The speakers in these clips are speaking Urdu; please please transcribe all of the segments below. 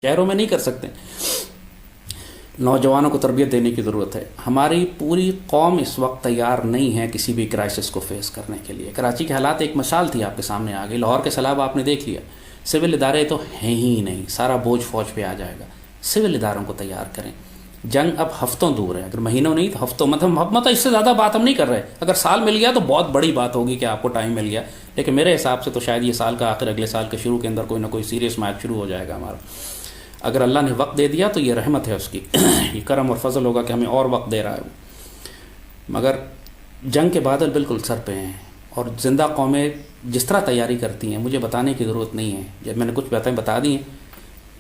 شہروں میں نہیں کر سکتے. نوجوانوں کو تربیت دینے کی ضرورت ہے. ہماری پوری قوم اس وقت تیار نہیں ہے کسی بھی کرائسس کو فیس کرنے کے لیے. کراچی کے حالات ایک مثال تھی آپ کے سامنے آ گئی. لاہور کے سیلاب آپ نے دیکھ لیا. سول ادارے تو ہیں ہی نہیں, سارا بوجھ فوج پہ آ جائے گا. سول اداروں کو تیار کریں. جنگ اب ہفتوں دور ہے, اگر مہینوں نہیں تو ہفتوں. مطلب اس سے زیادہ بات ہم نہیں کر رہے. اگر سال مل گیا تو بہت بڑی بات ہوگی کہ آپ کو ٹائم مل گیا, لیکن میرے حساب سے تو شاید یہ سال کا آخر, اگلے سال کے شروع کے اندر کوئی نہ کوئی سیریس میچ شروع ہو جائے گا ہمارا. اگر اللہ نے وقت دے دیا تو یہ رحمت ہے اس کی, یہ کرم اور فضل ہوگا کہ ہمیں اور وقت دے رہا ہے. مگر جنگ کے بادل بالکل سر پہ ہیں, اور زندہ قومیں جس طرح تیاری کرتی ہیں مجھے بتانے کی ضرورت نہیں ہے. جب میں نے کچھ باتیں بتا دی ہیں,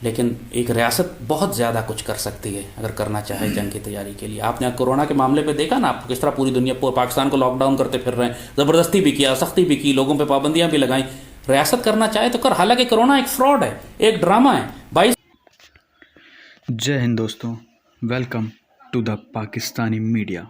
لیکن ایک ریاست بہت زیادہ کچھ کر سکتی ہے اگر کرنا چاہے جنگ کی تیاری کے لیے. آپ نے کورونا کے معاملے پہ دیکھا نا, آپ کس طرح پوری دنیا پاکستان کو لاک ڈاؤن کرتے پھر رہے ہیں, زبردستی بھی کیا, سختی بھی کی, لوگوں پہ پابندیاں بھی لگائیں. ریاست کرنا چاہے تو کر, حالانکہ کورونا ایک فراڈ ہے, ایک ڈرامہ ہے. 22 جے ہند دوستوں, welcome to the Pakistani media.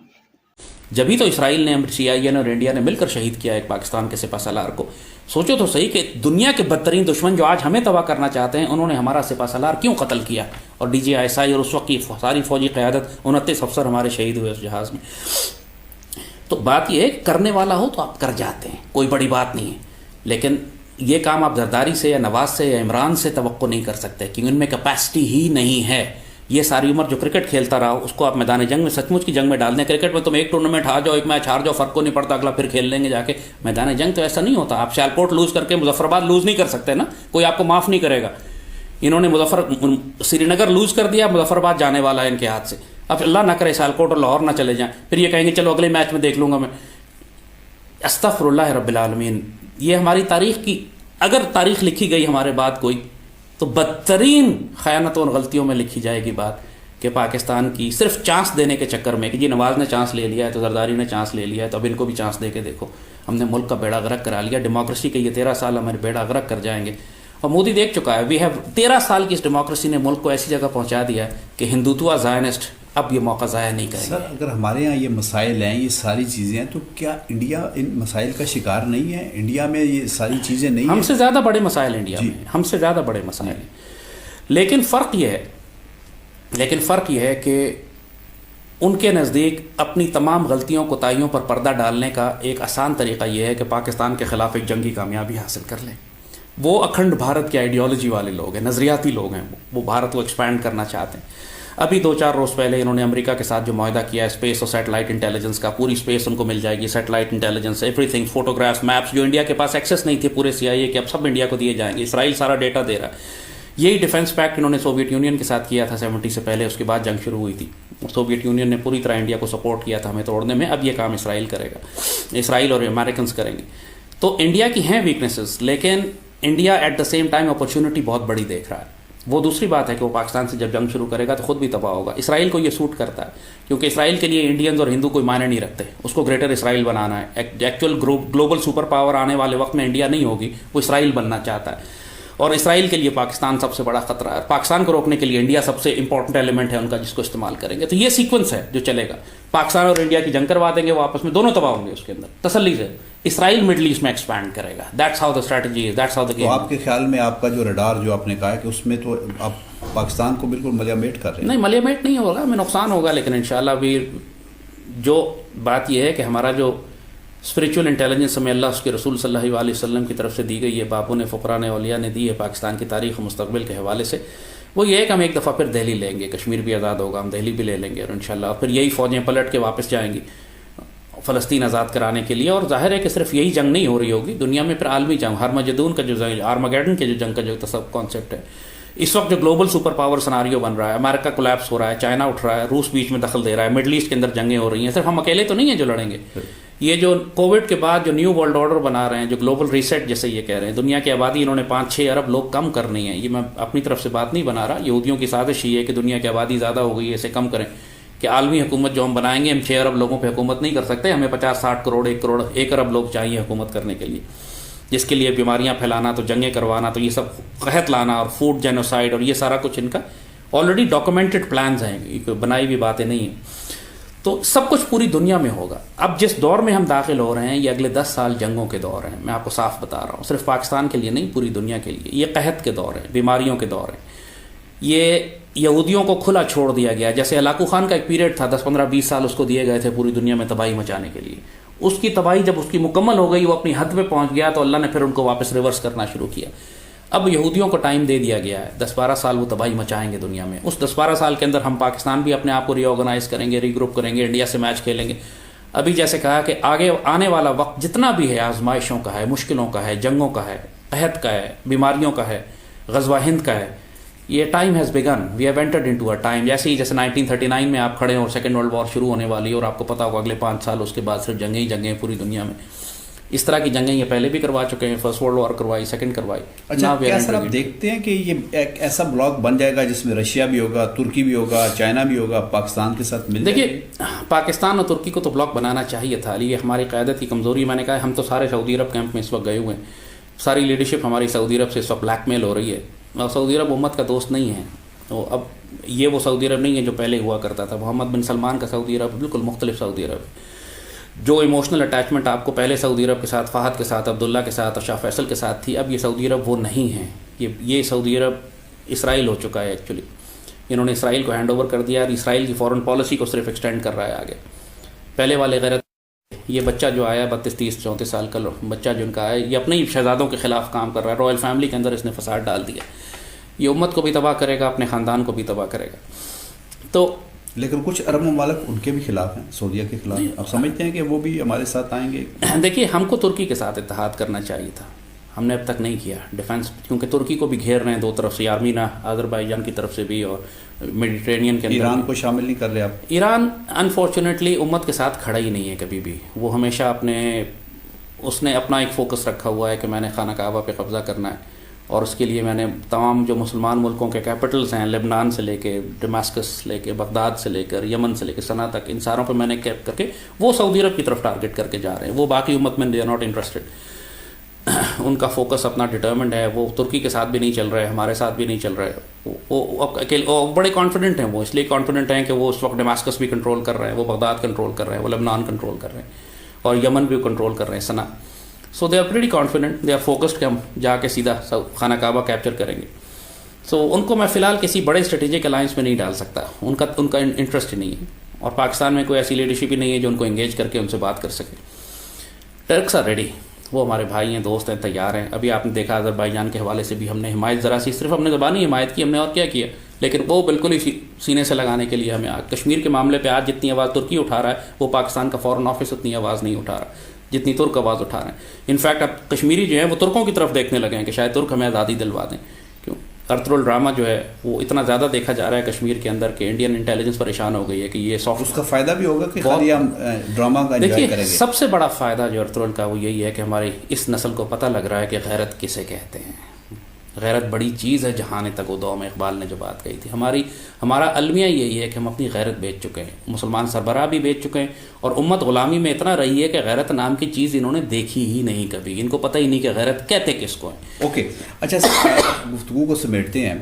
جبھی تو اسرائیل نے, CIA اور انڈیا نے مل کر شہید کیا ایک پاکستان کے سپہ سالار کو. سوچو تو صحیح کہ دنیا کے بدترین دشمن جو آج ہمیں تباہ کرنا چاہتے ہیں, انہوں نے ہمارا سپہ سالار کیوں قتل کیا, اور DGI اور اس وقت کی ساری فوجی قیادت, 29 افسر ہمارے شہید ہوئے اس جہاز میں. تو بات یہ ہے کہ کرنے والا ہو تو آپ کر جاتے ہیں, کوئی بڑی بات نہیں ہے. لیکن یہ کام آپ زرداری سے یا نواز سے یا عمران سے توقع نہیں کر سکتے, کیونکہ ان میں کیپیسٹی ہی نہیں ہے. یہ ساری عمر جو کرکٹ کھیلتا رہا, اس کو آپ میدان جنگ میں سچ مچ کی جنگ میں ڈال دیں. کرکٹ میں تم ایک ٹورنامنٹ ہار جاؤ, ایک میچ ہار جاؤ, فرق کو نہیں پڑتا, اگلا پھر کھیل لیں گے جا کے. میدان جنگ تو ایسا نہیں ہوتا. آپ سیالکوٹ لوز کر کے مظفر آباد لوز نہیں کر سکتے نا, کوئی آپ کو معاف نہیں کرے گا. انہوں نے سری نگر لوز کر دیا, مظفر آباد جانے والا ہے ان کے ہاتھ سے. اب اللہ نہ کرے سیالکوٹ اور لاہور نہ چلے جائیں, پھر یہ کہیں گے چلو اگلے میچ میں دیکھ لوں گا میں. استغفر اللہ رب العالمین. یہ ہماری تاریخ کی, اگر تاریخ لکھی گئی ہمارے بعد کوئی, تو بدترین خیانتوں اور غلطیوں میں لکھی جائے گی بات کہ پاکستان کی صرف چانس دینے کے چکر میں, کہ جی نواز نے چانس لے لیا ہے تو زرداری نے چانس لے لیا ہے, تو اب ان کو بھی چانس دے کے دیکھو. ہم نے ملک کا بیڑا غرق کرا لیا. ڈیموکریسی کے یہ 13 سال ہمارے بیڑا غرق کر جائیں گے, اور مودی دیکھ چکا ہے. 13 سال کی اس ڈیموکریسی نے ملک کو ایسی جگہ پہنچا دیا ہے کہ ہندوتوا زائنسٹ اب یہ موقع ضائع نہیں کریں گے. سر, اگر ہمارے ہاں یہ مسائل ہیں, یہ ساری چیزیں ہیں, تو کیا انڈیا ان مسائل کا شکار نہیں ہے؟ انڈیا میں یہ ساری چیزیں نہیں ہیں؟ ہم سے زیادہ بڑے مسائل انڈیا میں, ہم سے زیادہ بڑے مسائل ہیں. لیکن فرق یہ ہے کہ ان کے نزدیک اپنی تمام غلطیوں کوتاہیوں پر پردہ ڈالنے کا ایک آسان طریقہ یہ ہے کہ پاکستان کے خلاف ایک جنگی کامیابی حاصل کر لیں. وہ اکھنڈ بھارت کے آئیڈیالوجی والے لوگ ہیں, نظریاتی لوگ ہیں. وہ بھارت کو ایکسپینڈ کرنا چاہتے ہیں. ابھی 2-4 روز پہلے انہوں نے امریکہ کے ساتھ جو معاہدہ کیا ہے اسپیس اور سیٹلائٹ انٹیلیجنس کا, پوری اسپیس ان کو مل جائے گی, satellite intelligence, every thing, photographs, maps, جو انڈیا کے پاس ایکسیس نہیں تھے پورے CIA کے, اب سب انڈیا کو دیے جائیں گے. اسرائیل سارا ڈیٹا دے رہا ہے. یہی ڈیفنس پیکٹ انہوں نے سوویت یونین کے ساتھ کیا تھا 70 سے پہلے, اس کے بعد جنگ شروع ہوئی تھی. سوویت یونین نے پوری طرح انڈیا کو سپورٹ کیا تھا ہمیں توڑنے میں. اب یہ کام اسرائیل کرے گا, اسرائیل اور امریکنز کریں گے. تو انڈیا کی ہیں ویکنیسز, لیکن India at the same time opportunity بہت بڑی دیکھ رہا ہے. وہ دوسری بات ہے کہ وہ پاکستان سے جب جنگ شروع کرے گا تو خود بھی تباہ ہوگا. اسرائیل کو یہ سوٹ کرتا ہے, کیونکہ اسرائیل کے لیے انڈینز اور ہندو کوئی معنی نہیں رکھتے. اس کو گریٹر اسرائیل بنانا ہے. ایکچوئل گلوبل سپر پاور آنے والے وقت میں انڈیا نہیں ہوگی, وہ اسرائیل بننا چاہتا ہے. اور اسرائیل کے لیے پاکستان سب سے بڑا خطرہ ہے. پاکستان کو روکنے کے لیے انڈیا سب سے امپورٹنٹ ایلیمنٹ ہے ان کا, جس کو استعمال کریں گے. تو یہ سیکوینس ہے جو چلے گا. پاکستان اور انڈیا کی جنگ کروا دیں گے, وہ آپس میں دونوں تباہ ہوں گے. اس کے اندر تسلی سے اسرائیل مڈل ایسٹ میں ایکسپینڈ کرے گا. That's how the strategy is, that's how the game. تو آپ کے خیال میں آپ کا جو رڈار جو آپ نے کہا ہے کہ اس میں تو آپ پاکستان کو بالکل ملیامیٹ کر رہے ہیں؟ نہیں, ملیامیٹ نہیں ہوگا, ہمیں نقصان ہوگا. لیکن انشاءاللہ بھی جو بات یہ ہے کہ ہمارا جو اسپریچول انٹیلیجنس ہمیں اللہ اس کے رسول صلی اللہ علیہ وسلم کی طرف سے دی گئی ہے, باپوں نے, فقراء نے, اولیاء نے دی ہے پاکستان کی تاریخ و مستقبل کے حوالے سے, وہ یہ ہے کہ ہم ایک دفعہ پھر دہلی لیں گے. کشمیر بھی آزاد ہوگا, ہم دہلی بھی لے لیں گے, اور انشاءاللہ پھر یہی فوجیں پلٹ کے واپس جائیں گی فلسطین آزاد کرانے کے لیے. اور ظاہر ہے کہ صرف یہی جنگ نہیں ہو رہی ہوگی, دنیا میں پھر عالمی جنگ, ہرمجدون کا جو آرمگیڈن کے جو جنگ کا جو سب کانسیپٹ ہے, اس وقت جو گلوبل سپر پاور سناریو بن رہا ہے, امریکہ کولیپس ہو رہا ہے, چائنا اٹھ رہا ہے, روس بیچ میں دخل دے رہا ہے, مڈل ایسٹ کے اندر جنگیں ہو رہی ہیں. صرف ہم اکیلے تو نہیں ہیں جو لڑیں گے. یہ جو کووڈ کے بعد جو نیو ورلڈ آرڈر بنا رہے ہیں, جو گلوبل ریسیٹ جیسے یہ کہہ رہے ہیں, دنیا کی آبادی انہوں نے 5-6 ارب لوگ کم کرنی ہے. یہ میں اپنی طرف سے بات نہیں بنا رہا, یہودیوں کی سازش یہ ہے کہ دنیا کی آبادی زیادہ ہو گئی ہے, اسے کم کریں. کہ عالمی حکومت جو ہم بنائیں گے, ہم 6 ارب لوگوں پہ حکومت نہیں کر سکتے, ہمیں 50-60 کروڑ 1 ارب لوگ چاہیے حکومت کرنے کے لیے, جس کے لیے بیماریاں پھیلانا, تو جنگیں کروانا, تو یہ سب قحط لانا, اور فوڈ جینوسائڈ, اور یہ سارا کچھ ان کا آلریڈی ڈاکومنٹڈ پلانز ہیں, یہ بنائی ہوئی باتیں نہیں ہیں. تو سب کچھ پوری دنیا میں ہوگا. اب جس دور میں ہم داخل ہو رہے ہیں, یہ اگلے 10 سال جنگوں کے دور ہیں. میں آپ کو صاف بتا رہا ہوں, صرف پاکستان کے لیے نہیں, پوری دنیا کے لیے. یہ قحط کے دور ہیں, بیماریوں کے دور ہیں. یہ یہودیوں کو کھلا چھوڑ دیا گیا. جیسے ہلاکو خان کا ایک پیریڈ تھا 10 15 20 سال اس کو دیے گئے تھے پوری دنیا میں تباہی مچانے کے لیے. اس کی تباہی جب اس کی مکمل ہو گئی, وہ اپنی حد پہ پہنچ گیا, تو اللہ نے پھر ان کو واپس ریورس کرنا شروع کیا. اب یہودیوں کو ٹائم دے دیا گیا ہے, 10-12 سال وہ تباہی مچائیں گے دنیا میں. اس 10-12 سال کے اندر ہم پاکستان بھی اپنے آپ کو ری آرگنائز کریں گے, ری گروپ کریں گے, انڈیا سے میچ کھیلیں گے. ابھی جیسے کہا کہ آگے آنے والا وقت جتنا بھی ہے آزمائشوں کا ہے, مشکلوں کا ہے, جنگوں کا ہے, قحط کا ہے, بیماریوں کا ہے, غزوہ ہند کا ہے, یہ time has begun, we have entered into a time. جیسے 1939 میں آپ کھڑے ہو, سیکنڈ ورلڈ وار شروع ہونے والی ہے, اور آپ کو پتا ہوگا اگلے 5 سال اس کے بعد صرف جنگیں ہی جنگیں پوری دنیا میں. اس طرح کی جنگیں یہ پہلے بھی کروا چکے ہیں, فرسٹ ورلڈ وار کروائی, سیکنڈ کروائی. اچھا, کیا سر آپ دیکھتے ہیں کہ یہ ایک ایسا بلاک بن جائے گا جس میں رشیا بھی ہوگا, ترکی بھی ہوگا, چائنا بھی ہوگا, پاکستان کے ساتھ مل جائے گا؟ دیکھیے, پاکستان اور ترکی کو تو بلاک بنانا چاہیے تھا. یہ ہماری قیادت کی کمزوری. میں نے کہا ہم تو سارے سعودی عرب کیمپ میں اس وقت گئے ہوئے ہیں. ساری لیڈرشپ ہماری سعودی عرب سے اس وقت بلیک میل ہو رہی ہے, اور سعودی عرب امت کا دوست نہیں ہے. تو اب یہ وہ سعودی عرب نہیں ہے جو پہلے ہوا کرتا تھا. محمد بن سلمان کا سعودی عرب بالکل مختلف سعودی عرب ہے. جو ایموشنل اٹیچمنٹ آپ کو پہلے سعودی عرب کے ساتھ, فہد کے ساتھ, عبداللہ کے ساتھ اور شاہ فیصل کے ساتھ تھی, اب یہ سعودی عرب وہ نہیں ہیں. یہ سعودی عرب اسرائیل ہو چکا ہے ایکچولی. انہوں نے اسرائیل کو ہینڈ اوور کر دیا, اور اسرائیل کی فورن پالیسی کو صرف ایکسٹینڈ کر رہا ہے آگے. پہلے والے غیرت, یہ بچہ جو آیا 32-33-34 سال کا بچہ جو ان کا آیا, یہ اپنے ہی شہزادوں کے خلاف کام کر رہا ہے. رائل فیملی کے اندر اس نے فساد ڈال دیا. یہ امت کو بھی تباہ کرے گا, اپنے خاندان کو بھی تباہ کرے گا. تو لیکن کچھ عرب ممالک ان کے بھی خلاف ہیں, سعودیہ کے خلاف. آپ سمجھتے ہیں کہ وہ بھی ہمارے ساتھ آئیں گے؟ دیکھیے, ہم کو ترکی کے ساتھ اتحاد کرنا چاہیے تھا, ہم نے اب تک نہیں کیا ڈیفینس, کیونکہ ترکی کو بھی گھیر رہے ہیں دو طرف سے, آرمینہ آذربائیجان کی طرف سے بھی, اور میڈیٹرینین کے اندر. ایران کو شامل نہیں کر رہے آپ؟ ایران انفارچونیٹلی امت کے ساتھ کھڑا ہی نہیں ہے کبھی بھی. وہ ہمیشہ اس نے اپنا ایک فوکس رکھا ہوا ہے کہ میں نے خانہ کعبہ پہ قبضہ کرنا ہے, اور اس کے لیے میں نے تمام جو مسلمان ملکوں کے کیپٹلز ہیں, لبنان سے لے کے ڈماسکس لے کے بغداد سے لے کر یمن سے لے کے صنعا تک, ان ساروں پہ میں نے کیپ کر کے وہ سعودی عرب کی طرف ٹارگٹ کر کے جا رہے ہیں. وہ باقی امت میں دے آر ناٹ انٹرسٹڈ. ان کا فوکس اپنا ڈٹرمنڈ ہے. وہ ترکی کے ساتھ بھی نہیں چل رہے, ہمارے ساتھ بھی نہیں چل رہے. وہ بڑے کانفیڈنٹ ہیں. وہ اس لیے کانفیڈنٹ ہیں کہ وہ اس وقت ڈماسکس بھی کنٹرول کر رہے ہیں, وہ بغداد کنٹرول کر رہے ہیں, وہ لبنان کنٹرول کر رہے ہیں, اور یمن بھی کنٹرول کر رہے ہیں, Sanaa. So they are pretty confident, they are focused کہ ہم جا کے سیدھا خانہ کعبہ کیپچر کریں گے. سو ان کو میں فی الحال کسی بڑے اسٹریٹجک الائنس میں نہیں ڈال سکتا. ان کا انٹرسٹ ہی نہیں ہے, اور پاکستان میں کوئی ایسی لیڈرشپ ہی نہیں ہے جو ان کو انگیج کر کے ان سے بات کر سکے. ٹرکس آر ریڈی, وہ ہمارے بھائی ہیں, دوست ہیں, تیار ہیں. ابھی آپ نے دیکھا آذربائیجان کے حوالے سے بھی ہم نے حمایت ذرا سی, صرف ہم نے زبانی حمایت کی, ہم نے اور کیا کیا, لیکن وہ بالکل ہی سینے سے لگانے کے لیے ہمیں. کشمیر کے معاملے پہ آج جتنی آواز ترکی اٹھا رہا ہے, وہ پاکستان کا فورن آفس اتنی آواز نہیں اٹھا رہا جتنی ترک آواز اٹھا رہے ہیں. انفیکٹ اب کشمیری جو ہیں وہ ترکوں کی طرف دیکھنے لگے ہیں کہ شاید ترک ہمیں آزادی دلوا دیں. کیوں ارطغرل ڈرامہ جو ہے وہ اتنا زیادہ دیکھا جا رہا ہے کشمیر کے اندر کہ انڈین انٹیلیجنس پریشان ہو گئی ہے کہ یہ سافٹ. اس کا فائدہ بھی ہوگا کہ خالی ہم ڈرامہ کا انجوائے کریں گے. سب سے بڑا فائدہ جو ارطغرل کا وہ یہی ہے کہ ہماری اس نسل کو پتہ لگ رہا ہے کہ غیرت کسے کہتے ہیں. غیرت بڑی چیز ہے, جہاں تک ودو میں اقبال نے جو بات کہی تھی. ہمارا المیہ یہی ہے کہ ہم اپنی غیرت بیچ چکے ہیں, مسلمان سربراہ بھی بیچ چکے ہیں, اور امت غلامی میں اتنا رہی ہے کہ غیرت نام کی چیز انہوں نے دیکھی ہی نہیں کبھی. ان کو پتہ ہی نہیں کہ غیرت کہتے کس کو ہیں. اوکے, اچھا گفتگو کو سمیٹتے ہیں.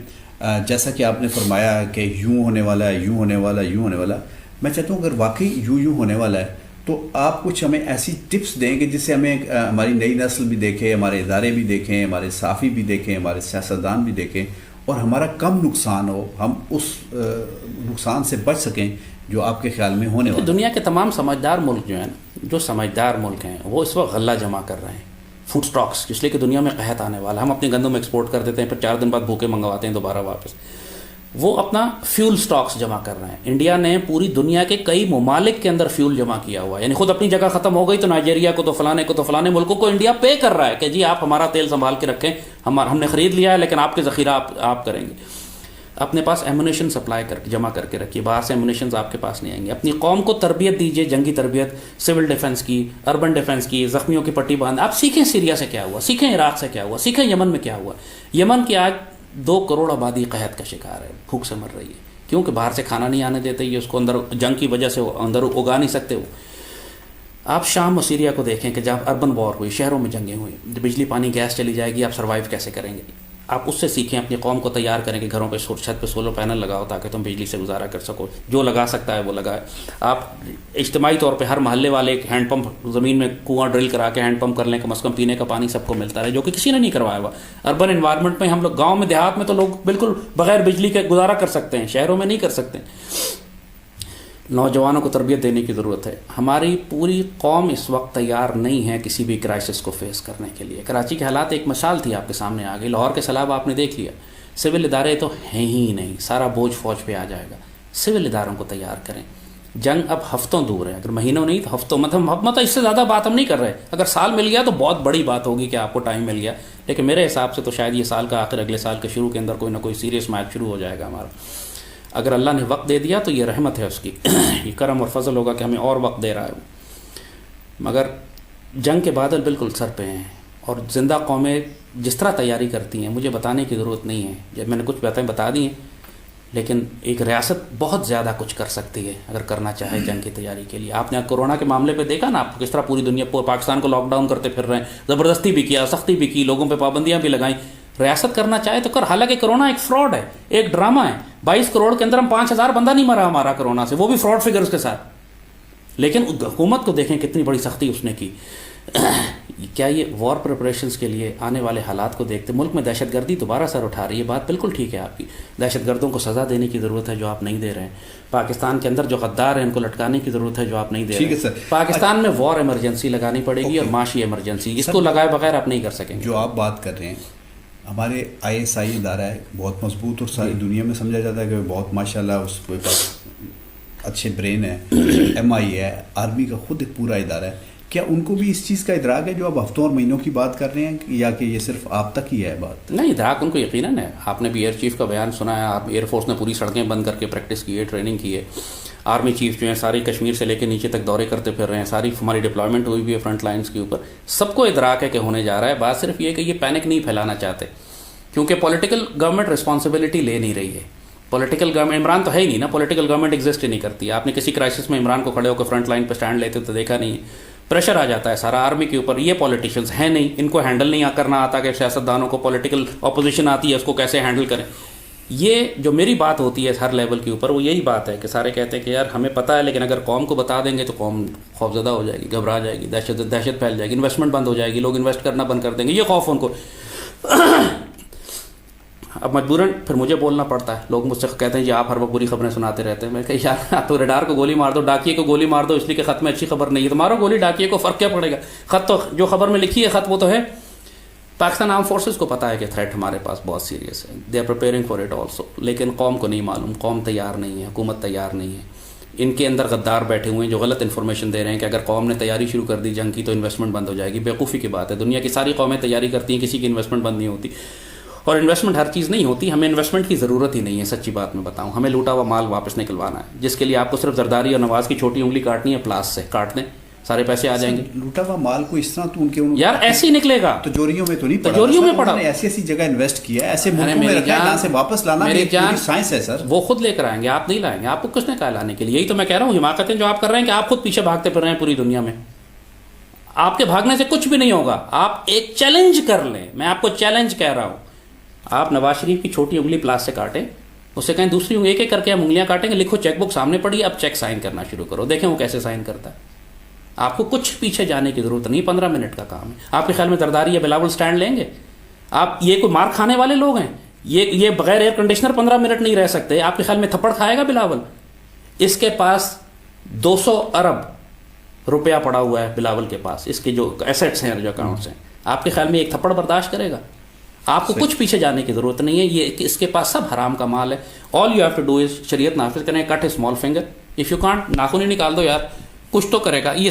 جیسا کہ آپ نے فرمایا کہ یوں ہونے والا ہے, یوں ہونے والا ہے, یوں ہونے والا. میں چاہتا ہوں اگر واقعی یوں ہونے والا ہے تو آپ کچھ ہمیں ایسی ٹپس دیں کہ جس سے ہمیں ہماری نئی نسل بھی دیکھے, ہمارے ادارے بھی دیکھیں, ہمارے صحافی بھی دیکھیں, ہمارے سیاستدان بھی دیکھیں, اور ہمارا کم نقصان ہو, ہم اس نقصان سے بچ سکیں جو آپ کے خیال میں ہونے والا. دنیا کے تمام سمجھدار ملک جو ہیں, جو سمجھدار ملک ہیں, وہ اس وقت غلہ جمع کر رہے ہیں, فوڈ سٹاکس, اس لیے کہ دنیا میں قحط آنے والا. ہم اپنی گندم ایکسپورٹ کر دیتے ہیں, پھر 4 دن بعد بھوکے منگواتے ہیں دوبارہ واپس. وہ اپنا فیول سٹاکس جمع کر رہے ہیں. انڈیا نے پوری دنیا کے کئی ممالک کے اندر فیول جمع کیا ہوا ہے, یعنی خود اپنی جگہ ختم ہو گئی تو نائجیریا کو تو فلانے ملکوں کو انڈیا پے کر رہا ہے کہ جی آپ ہمارا تیل سنبھال کے رکھیں, ہم نے خرید لیا ہے لیکن آپ کے ذخیرہ آپ کریں گے. اپنے پاس ایمونیشن سپلائی کر کے جمع کر کے رکھیے, باہر سے ایمونیشنز آپ کے پاس نہیں آئیں گے. اپنی قوم کو تربیت دیجیے, جنگی تربیت, سول ڈیفنس کی, اربن ڈیفنس کی, زخمیوں کی پٹی باندھ. آپ سیکھیں سیریا سے کیا ہوا, سیکھیں عراق سے کیا ہوا, سیکھیں یمن میں کیا ہوا. یمن کی آج 2 کروڑ آبادی قحط کا شکار ہے, بھوک سے مر رہی ہے, کیونکہ باہر سے کھانا نہیں آنے دیتے, یہ اس کو اندر جنگ کی وجہ سے اندر اگا نہیں سکتے. وہ آپ شام و سیریا کو دیکھیں کہ جب اربن وار ہوئی, شہروں میں جنگیں ہوئی, بجلی پانی گیس چلی جائے گی, آپ سروائیو کیسے کریں گے. آپ اس سے سیکھیں, اپنی قوم کو تیار کریں کہ گھروں پہ چھت پہ سولر پینل لگاؤ تاکہ تم بجلی سے گزارا کر سکو. جو لگا سکتا ہے وہ لگائے. آپ اجتماعی طور پہ ہر محلے والے ایک ہینڈ پمپ زمین میں کنواں ڈرل کرا کے ہینڈ پمپ کر لیں, کم از کم پینے کا پانی سب کو ملتا رہے, جو کہ کسی نے نہیں کروایا ہوا. اربن انوائرمنٹ میں ہم لوگ, گاؤں میں دیہات میں تو لوگ بالکل بغیر بجلی کے گزارا کر سکتے ہیں, شہروں میں نہیں کر سکتے. نوجوانوں کو تربیت دینے کی ضرورت ہے. ہماری پوری قوم اس وقت تیار نہیں ہے کسی بھی کرائسس کو فیس کرنے کے لیے. کراچی کے حالات ایک مثال تھی آپ کے سامنے آ گئی. لاہور کے سیلاب آپ نے دیکھ لیا. سول ادارے تو ہیں ہی نہیں, سارا بوجھ فوج پہ آ جائے گا. سول اداروں کو تیار کریں. جنگ اب ہفتوں دور ہے, اگر مہینوں نہیں تو ہفتوں, مطلب اس سے زیادہ بات ہم نہیں کر رہے. اگر سال مل گیا تو بہت بڑی بات ہوگی کہ آپ کو ٹائم مل گیا, لیکن میرے حساب سے تو شاید یہ سال کا آخر, اگلے سال کے شروع کے اندر کوئی نہ کوئی سیریس میچ شروع ہو جائے گا ہمارا. اگر اللہ نے وقت دے دیا تو یہ رحمت ہے اس کی, یہ کرم اور فضل ہوگا کہ ہمیں اور وقت دے رہا ہے. مگر جنگ کے بادل بالکل سر پہ ہیں, اور زندہ قومیں جس طرح تیاری کرتی ہیں مجھے بتانے کی ضرورت نہیں ہے. جب میں نے کچھ باتیں بتا دی ہیں, لیکن ایک ریاست بہت زیادہ کچھ کر سکتی ہے اگر کرنا چاہے جنگ کی تیاری کے لیے. آپ نے کورونا کے معاملے پہ دیکھا نا, آپ کس طرح پوری دنیا پاکستان کو لاک ڈاؤن کرتے پھر رہے ہیں, زبردستی بھی کیا, سختی بھی کی, لوگوں پہ پابندیاں بھی لگائیں. ریاست کرنا چاہے تو کر. حالانکہ کرونا ایک فراڈ ہے, ایک ڈرامہ ہے. 22 کروڑ کے اندر ہم 5,000 بندہ نہیں مرا ہمارا کرونا سے, وہ بھی فراڈ فگرز کے ساتھ. لیکن حکومت کو دیکھیں کتنی بڑی سختی اس نے کی. کیا یہ وار پریپریشنز کے لیے آنے والے حالات کو دیکھتے, ملک میں دہشت گردی دوبارہ سر اٹھا رہی ہے, بات بالکل ٹھیک ہے آپ کی. دہشت گردوں کو سزا دینے کی ضرورت ہے جو آپ نہیں دے رہے ہیں. پاکستان کے اندر جو غدار ہیں ان کو لٹکانے کی ضرورت ہے جو آپ نہیں دے رہے ہیں. پاکستان میں وار ایمرجنسی لگانی پڑے گی, اور معاشی ایمرجنسی, اس کو لگائے بغیر آپ نہیں کر سکیں گے. جو آپ بات کر رہے ہیں, ہمارے ISI ادارہ ہے, بہت مضبوط, اور ساری دنیا میں سمجھا جاتا ہے کہ بہت ماشاءاللہ اس کے پاس اچھے برین ہے. MI ہے, آرمی کا خود ایک پورا ادارہ ہے. کیا ان کو بھی اس چیز کا ادراک ہے جو آپ ہفتوں اور مہینوں کی بات کر رہے ہیں, یا کہ یہ صرف آپ تک ہی ہے بات؟ نہیں, ادراک ان کو یقیناً ہے. آپ نے بھی ایئر چیف کا بیان سنا ہے. آپ ایئر فورس نے پوری سڑکیں بند کر کے پریکٹس کی ہے, ٹریننگ کی ہے. آرمی چیف جو ہیں ساری کشمیر سے لے کے نیچے تک دورے کرتے پھر رہے ہیں, ساری ہماری ڈپلائمنٹ ہوئی بھی ہے فرنٹ لائنس کے اوپر. سب کو ادراک ہے کہ ہونے جا رہا ہے. بات صرف یہ کہ یہ پینک نہیں پھیلانا چاہتے, کیونکہ پولیٹیکل گورنمنٹ رسپانسبلٹی لے نہیں رہی ہے. پولیٹیکل گورنمنٹ, عمران تو ہے ہی نہیں نا, پولیٹیکل گورنمنٹ ایگزسٹ ہی نہیں کرتی. آپ نے کسی کرائسس میں عمران کو کھڑے ہو کے فرنٹ لائن پہ اسٹینڈ لیتے تو دیکھا نہیں. پریشر آ جاتا ہے سارا آرمی کے اوپر. یہ پولیٹیشنز ہیں نہیں, ان کو ہینڈل نہیں کرنا آتا کہ سیاستدانوں کو پولیٹیکل اپوزیشن آتی ہے اس کو کیسے ہینڈل کریں. یہ جو میری بات ہوتی ہے ہر لیول کے اوپر, وہ یہی بات ہے کہ سارے کہتے ہیں کہ یار ہمیں پتہ ہے, لیکن اگر قوم کو بتا دیں گے تو قوم خوفزدہ ہو جائے گی, گھبرا جائے گی, دہشت پھیل جائے گی, انویسٹمنٹ بند ہو جائے گی, لوگ انویسٹ کرنا بند کر دیں گے. یہ خوف ان کو. اب مجبوراً پھر مجھے بولنا پڑتا ہے. لوگ مجھ سے کہتے ہیں جی آپ ہر وقت بری خبریں سناتے رہتے ہیں. میں کہ یار آپ تو ریڈار کو گولی مار دو, ڈاکیے کو گولی مار دو, اس لیے کہ خط میں اچھی خبر نہیں ہے. تو مارو گولی ڈاکیے کو, فرق کیا پڑے گا؟ خط تو جو خبر میں لکھی ہے خط وہ تو ہے. پاکستان آرم فورسز کو پتہ ہے کہ تھریٹ ہمارے پاس بہت سیریس ہے, they are preparing for it also. لیکن قوم کو نہیں معلوم, قوم تیار نہیں ہے, حکومت تیار نہیں ہے. ان کے اندر غدار بیٹھے ہوئے ہیں جو غلط انفارمیشن دے رہے ہیں کہ اگر قوم نے تیاری شروع کر دی جنگ کی تو انویسٹمنٹ بند ہو جائے گی. بیوقوفی کی بات ہے. دنیا کی ساری قومیں تیاری کرتی ہیں, کسی کی انویسٹمنٹ بند نہیں ہوتی. اور انویسٹمنٹ ہر چیز نہیں ہوتی. ہمیں انویسٹمنٹ کی ضرورت ہی نہیں ہے, سچی بات میں بتاؤں. ہمیں لوٹا ہوا مال واپس نکلوانا ہے, جس کے لیے آپ کو صرف زرداری اور نواز کی چھوٹی انگلی کاٹنی ہے, پلاس سے کاٹ دیں, سارے پیسے آ جائیں گے. لوٹا ہوا مال کو اس طرح تو ان کے یار ایسے ہی نکلے گا. تجوریوں میں تو نہیں پڑا, تجوریوں میں پڑا, ایسی جگہ انویسٹ کیا ہے, ایسے ملکوں میں رکھا ہے, یہاں سے واپس لانا ایک سائنس ہے سر. وہ خود لے کر آئیں گے, آپ نہیں لائیں گے. آپ کو کس نے کہا لانے کے لیے؟ یہی تو میں کہہ رہا ہوں, حماقتیں جو آپ کر رہے ہیں کہ آپ خود پیچھے بھاگتے پھر رہے ہیں پوری دنیا میں. آپ کے بھاگنے سے کچھ بھی نہیں ہوگا. آپ ایک چیلنج کر لیں, میں آپ کو چیلنج کہہ رہا ہوں. آپ نواز شریف کی چھوٹی انگلی پلاس سے کاٹیں, اس سے کہیں دوسری ایک ایک کر کے ہم انگلیاں کاٹیں گے. لکھو چیک بک سامنے پڑی, اب چیک سائن کرنا شروع کرو, دیکھیں وہ کیسے سائن کرتا ہے. آپ کو کچھ پیچھے جانے کی ضرورت نہیں, 15 منٹ کا کام ہے. آپ کے خیال میں زرداری یا بلاول سٹینڈ لیں گے؟ آپ یہ کوئی مار کھانے والے لوگ ہیں؟ یہ بغیر ایئر کنڈیشنر 15 منٹ نہیں رہ سکتے. آپ کے خیال میں تھپڑ کھائے گا بلاول؟ اس کے پاس 200 ارب روپیہ پڑا ہوا ہے بلاول کے پاس, اس کے جو ایسیٹس ہیں, جو اکاؤنٹس ہیں. آپ کے خیال میں ایک تھپڑ برداشت کرے گا؟ آپ کو کچھ پیچھے جانے کی ضرورت نہیں ہے. یہ اس کے پاس سب حرام کا مال ہے. All you have to do is شریعت نافذ کریں, cut a small finger. If you can't, ناخن ہی نکال دو یار, کچھ تو کرے گا. یہ